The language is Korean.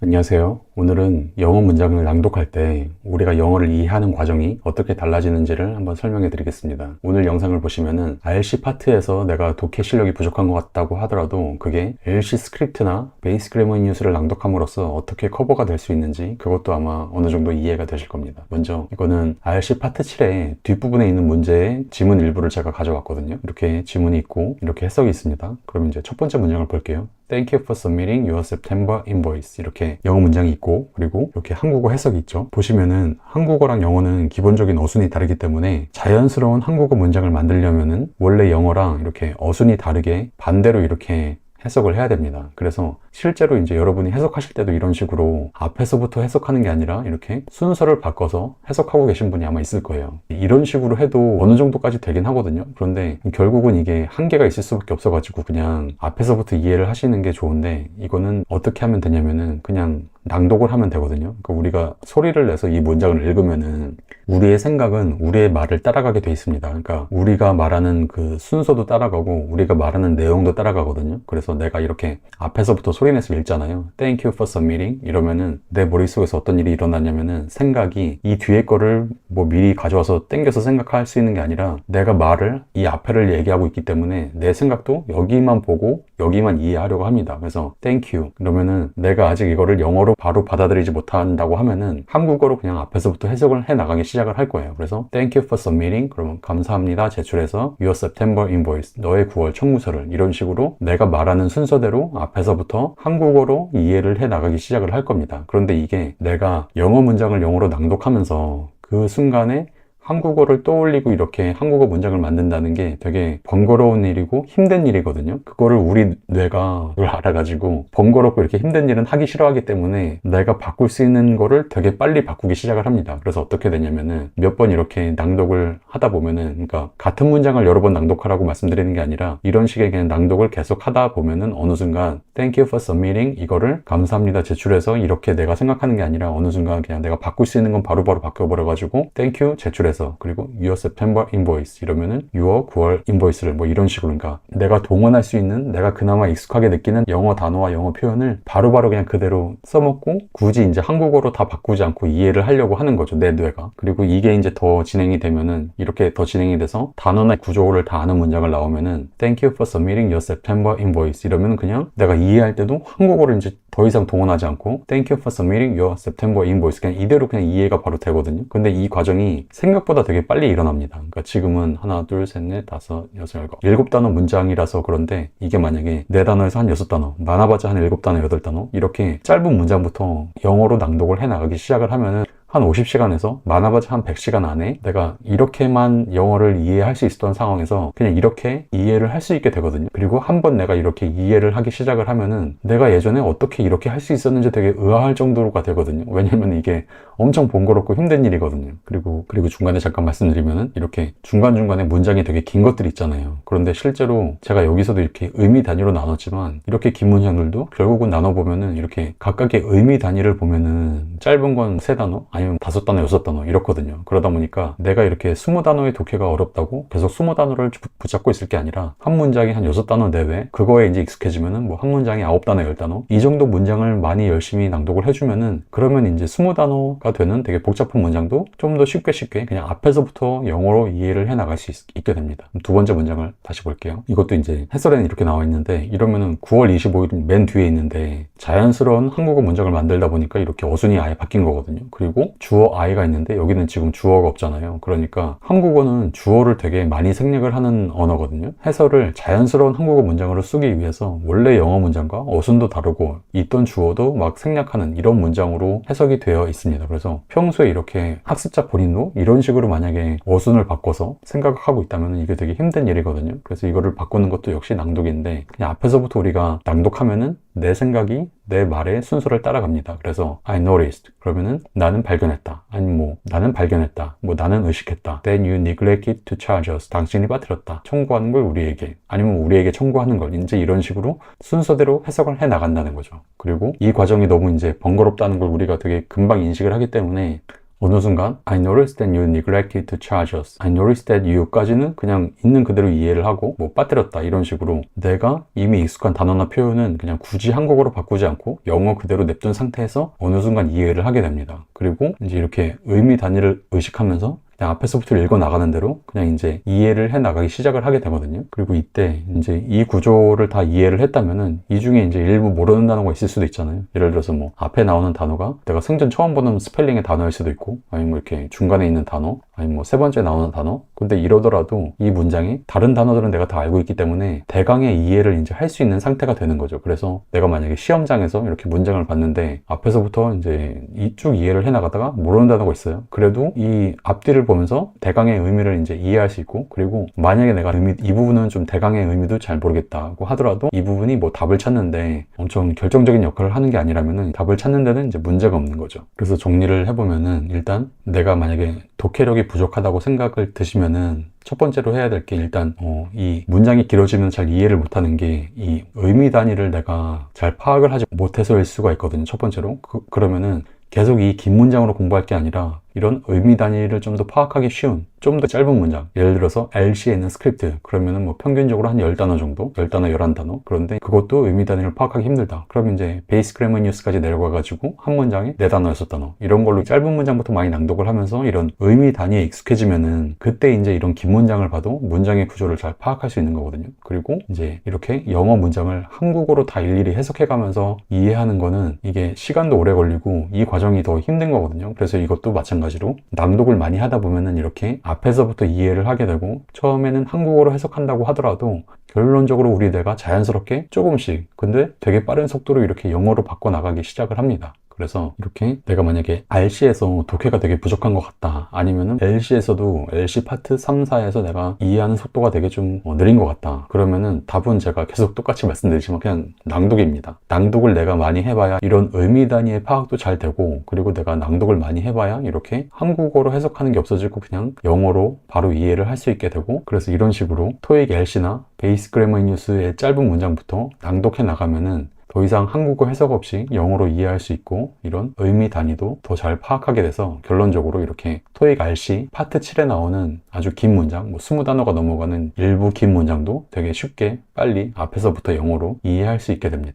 안녕하세요. 오늘은 영어 문장을 낭독할 때 우리가 영어를 이해하는 과정이 어떻게 달라지는지를 한번 설명해 드리겠습니다. 오늘 영상을 보시면은 RC 파트에서 내가 독해 실력이 부족한 것 같다고 하더라도 그게 LC 스크립트나 베이스 그래머 인 유스를 낭독함으로써 어떻게 커버가 될 수 있는지 그것도 아마 어느 정도 이해가 되실 겁니다. 먼저 이거는 RC 파트 7의 뒷부분에 있는 문제의 지문 일부를 제가 가져왔거든요. 이렇게 지문이 있고 이렇게 해석이 있습니다. 그럼 이제 첫 번째 문장을 볼게요. Thank you for submitting your September invoice. 이렇게 영어 문장이 있고 그리고 이렇게 한국어 해석이 있죠. 보시면은 한국어랑 영어는 기본적인 어순이 다르기 때문에 자연스러운 한국어 문장을 만들려면은 원래 영어랑 이렇게 어순이 다르게 반대로 이렇게 해석을 해야 됩니다. 그래서 실제로 이제 여러분이 해석하실 때도 이런 식으로 앞에서부터 해석하는 게 아니라 이렇게 순서를 바꿔서 해석하고 계신 분이 아마 있을 거예요. 이런 식으로 해도 어느 정도까지 되긴 하거든요. 그런데 결국은 이게 한계가 있을 수밖에 없어가지고 그냥 앞에서부터 이해를 하시는 게 좋은데 이거는 어떻게 하면 되냐면은 그냥 낭독을 하면 되거든요. 그러니까 우리가 소리를 내서 이 문장을 읽으면은 우리의 생각은 우리의 말을 따라가게 돼 있습니다. 그러니까 우리가 말하는 그 순서도 따라가고 우리가 말하는 내용도 따라가거든요. 그래서 내가 이렇게 앞에서부터 소리내서 읽잖아요. Thank you for submitting 이러면은 내 머릿속에서 어떤 일이 일어나냐면은 생각이 이 뒤에 거를 뭐 미리 가져와서 땡겨서 생각할 수 있는 게 아니라 내가 말을 이 앞에를 얘기하고 있기 때문에 내 생각도 여기만 보고 여기만 이해하려고 합니다. 그래서 Thank you 그러면은 내가 아직 이거를 영어로 바로 받아들이지 못한다고 하면은 한국어로 그냥 앞에서부터 해석을 해 나가기 시작을 할 거예요. 그래서 Thank you for submitting 그러면 감사합니다 제출해서 Your September invoice 너의 9월 청구서를 이런 식으로 내가 말하는 순서대로 앞에서부터 한국어로 이해를 해 나가기 시작을 할 겁니다. 그런데 이게 내가 영어 문장을 영어로 낭독하면서 그 순간에 한국어를 떠올리고 이렇게 한국어 문장을 만든다는 게 되게 번거로운 일이고 힘든 일이거든요. 그거를 우리 뇌가 그걸 알아가지고 번거롭고 이렇게 힘든 일은 하기 싫어하기 때문에 내가 바꿀 수 있는 거를 되게 빨리 바꾸기 시작을 합니다. 그래서 어떻게 되냐면은 몇 번 이렇게 낭독을 하다 보면은 그러니까 같은 문장을 여러 번 낭독하라고 말씀드리는 게 아니라 이런 식의 그냥 낭독을 계속 하다 보면은 어느 순간 Thank you for submitting 이거를 감사합니다 제출해서 이렇게 내가 생각하는 게 아니라 어느 순간 그냥 내가 바꿀 수 있는 건 바로바로 바꿔버려가지고 Thank you 제출해서 그리고 Your September invoice 이러면은 Your 9월 인보이스를 뭐 이런 식으로 그러니까 내가 동원할 수 있는 내가 그나마 익숙하게 느끼는 영어 단어와 영어 표현을 바로바로 그냥 그대로 써먹고 굳이 이제 한국어로 다 바꾸지 않고 이해를 하려고 하는 거죠 내 뇌가. 그리고 이게 이제 더 진행이 되면은 이렇게 더 진행이 돼서 단어나 구조를 다 아는 문장을 나오면은 Thank you for submitting your September invoice 이러면 그냥 내가 이해할 때도 한국어를 이제 더 이상 동원하지 않고 Thank you for submitting your September invoice 그냥 이대로 그냥 이해가 바로 되거든요. 근데 이 과정이 생각보다 되게 빨리 일어납니다. 그러니까 지금은 하나, 둘, 셋, 넷, 다섯, 여섯, 일곱 단어 문장이라서 그런데 이게 만약에 네 단어에서 한 여섯 단어, 많아봤자 한 일곱 단어, 여덟 단어 이렇게 짧은 문장부터 영어로 낭독을 해 나가기 시작을 하면은 한 50시간에서 많아봤자 한 100시간 안에 내가 이렇게만 영어를 이해할 수 있었던 상황에서 그냥 이렇게 이해를 할 수 있게 되거든요. 그리고 한번 내가 이렇게 이해를 하기 시작을 하면은 내가 예전에 어떻게 이렇게 할 수 있었는지 되게 의아할 정도로가 되거든요. 왜냐면 이게 엄청 번거롭고 힘든 일이거든요. 그리고 중간에 잠깐 말씀드리면은 이렇게 중간중간에 문장이 되게 긴 것들이 있잖아요. 그런데 실제로 제가 여기서도 이렇게 의미 단위로 나눴지만 이렇게 긴 문장들도 결국은 나눠보면은 이렇게 각각의 의미 단위를 보면은 짧은 건 3단어 아니면 5단어, 6단어 이렇거든요. 그러다 보니까 내가 이렇게 20단어의 독해가 어렵다고 계속 20단어를 붙잡고 있을 게 아니라 한 문장이 한 6단어 내외 그거에 이제 익숙해지면은 뭐 한 문장이 9단어, 10단어 이 정도 문장을 많이 열심히 낭독을 해주면은 그러면 이제 20단어가 되는 되게 복잡한 문장도 좀 더 쉽게 그냥 앞에서부터 영어로 이해를 해 나갈 수 있게 됩니다. 두 번째 문장을 다시 볼게요. 이것도 이제 해설에는 이렇게 나와 있는데 이러면은 9월 25일 맨 뒤에 있는데 자연스러운 한국어 문장을 만들다 보니까 이렇게 어순이 아예 바뀐 거거든요. 그리고 주어 I가 있는데 여기는 지금 주어가 없잖아요. 그러니까 한국어는 주어를 되게 많이 생략을 하는 언어거든요. 해설을 자연스러운 한국어 문장으로 쓰기 위해서 원래 영어 문장과 어순도 다르고 있던 주어도 막 생략하는 이런 문장으로 해석이 되어 있습니다. 그래서 평소에 이렇게 학습자 본인도 이런 식으로 만약에 어순을 바꿔서 생각을 하고 있다면 이게 되게 힘든 일이거든요. 그래서 이거를 바꾸는 것도 역시 낭독인데 그냥 앞에서부터 우리가 낭독하면은 내 생각이 내 말의 순서를 따라갑니다. 그래서 I noticed 그러면은 나는 발견했다 아니면 뭐 나는 발견했다 뭐 나는 의식했다 Then you neglected to charge us 당신이 빠뜨렸다 청구하는 걸 우리에게 아니면 우리에게 청구하는 걸 이제 이런 식으로 순서대로 해석을 해 나간다는 거죠. 그리고 이 과정이 너무 이제 번거롭다는 걸 우리가 되게 금방 인식을 하기 때문에 어느 순간 I noticed that you neglected to charge us. I noticed that you까지는 그냥 있는 그대로 이해를 하고 뭐 빠뜨렸다 이런 식으로 내가 이미 익숙한 단어나 표현은 그냥 굳이 한국어로 바꾸지 않고 영어 그대로 냅둔 상태에서 어느 순간 이해를 하게 됩니다. 그리고 이제 이렇게 의미 단위를 의식하면서 그냥 앞에서부터 읽어 나가는 대로 그냥 이제 이해를 해 나가기 시작을 하게 되거든요. 그리고 이때 이제 이 구조를 다 이해를 했다면은 이 중에 이제 일부 모르는 단어가 있을 수도 있잖아요. 예를 들어서 뭐 앞에 나오는 단어가 내가 생전 처음 보는 스펠링의 단어일 수도 있고, 아니면 뭐 이렇게 중간에 있는 단어, 아니면 뭐 세 번째 나오는 단어. 근데 이러더라도 이 문장이 다른 단어들은 내가 다 알고 있기 때문에 대강의 이해를 이제 할 수 있는 상태가 되는 거죠. 그래서 내가 만약에 시험장에서 이렇게 문장을 봤는데 앞에서부터 이제 쭉 이해를 해 나가다가 모르는 단어가 있어요. 그래도 이 앞뒤를 보면서 대강의 의미를 이제 이해할 수 있고, 그리고 만약에 내가 이 부분은 좀 대강의 의미도 잘 모르겠다고 하더라도 이 부분이 뭐 답을 찾는데 엄청 결정적인 역할을 하는 게 아니라면은 답을 찾는 데는 이제 문제가 없는 거죠. 그래서 정리를 해보면은 일단 내가 만약에 독해력이 부족하다고 생각을 드시면은 첫 번째로 해야 될 게 일단 이 문장이 길어지면 잘 이해를 못하는 게 이 의미 단위를 내가 잘 파악을 하지 못해서일 수가 있거든요. 첫 번째로 그러면은 계속 이 긴 문장으로 공부할 게 아니라 이런 의미 단위를 좀 더 파악하기 쉬운 좀 더 짧은 문장, 예를 들어서 LC에 있는 스크립트 그러면은 뭐 평균적으로 한 10단어 정도, 10단어, 11단어. 그런데 그것도 의미 단위를 파악하기 힘들다. 그럼 이제 베이스 그래머 뉴스까지 내려가 가지고 한 문장에 4단어, 6단어 이런 걸로 짧은 문장부터 많이 낭독을 하면서 이런 의미 단위에 익숙해지면은 그때 이제 이런 긴 문장을 봐도 문장의 구조를 잘 파악할 수 있는 거거든요. 그리고 이제 이렇게 영어 문장을 한국어로 다 일일이 해석해 가면서 이해하는 거는 이게 시간도 오래 걸리고 이 과정이 더 힘든 거거든요. 그래서 이것도 마찬가지로 낭독을 많이 하다 보면은 이렇게 앞에서부터 이해를 하게 되고, 처음에는 한국어로 해석한다고 하더라도 결론적으로 우리 뇌가 자연스럽게 조금씩, 근데 되게 빠른 속도로 이렇게 영어로 바꿔나가기 시작을 합니다. 그래서 이렇게 내가 만약에 RC에서 독해가 되게 부족한 것 같다, 아니면은 LC에서도 LC 파트 3, 4에서 내가 이해하는 속도가 되게 좀 느린 것 같다, 그러면은 답은 제가 계속 똑같이 말씀드리지만 그냥 낭독입니다. 낭독을 내가 많이 해봐야 이런 의미 단위의 파악도 잘 되고, 그리고 내가 낭독을 많이 해봐야 이렇게 한국어로 해석하는 게 없어지고 그냥 영어로 바로 이해를 할 수 있게 되고, 그래서 이런 식으로 토익 LC나 베이스 그래머 뉴스의 짧은 문장부터 낭독해 나가면은 더 이상 한국어 해석 없이 영어로 이해할 수 있고, 이런 의미 단위도 더 잘 파악하게 돼서 결론적으로 이렇게 토익 RC 파트 7에 나오는 아주 긴 문장, 뭐 20단어가 넘어가는 일부 긴 문장도 되게 쉽게 빨리 앞에서부터 영어로 이해할 수 있게 됩니다.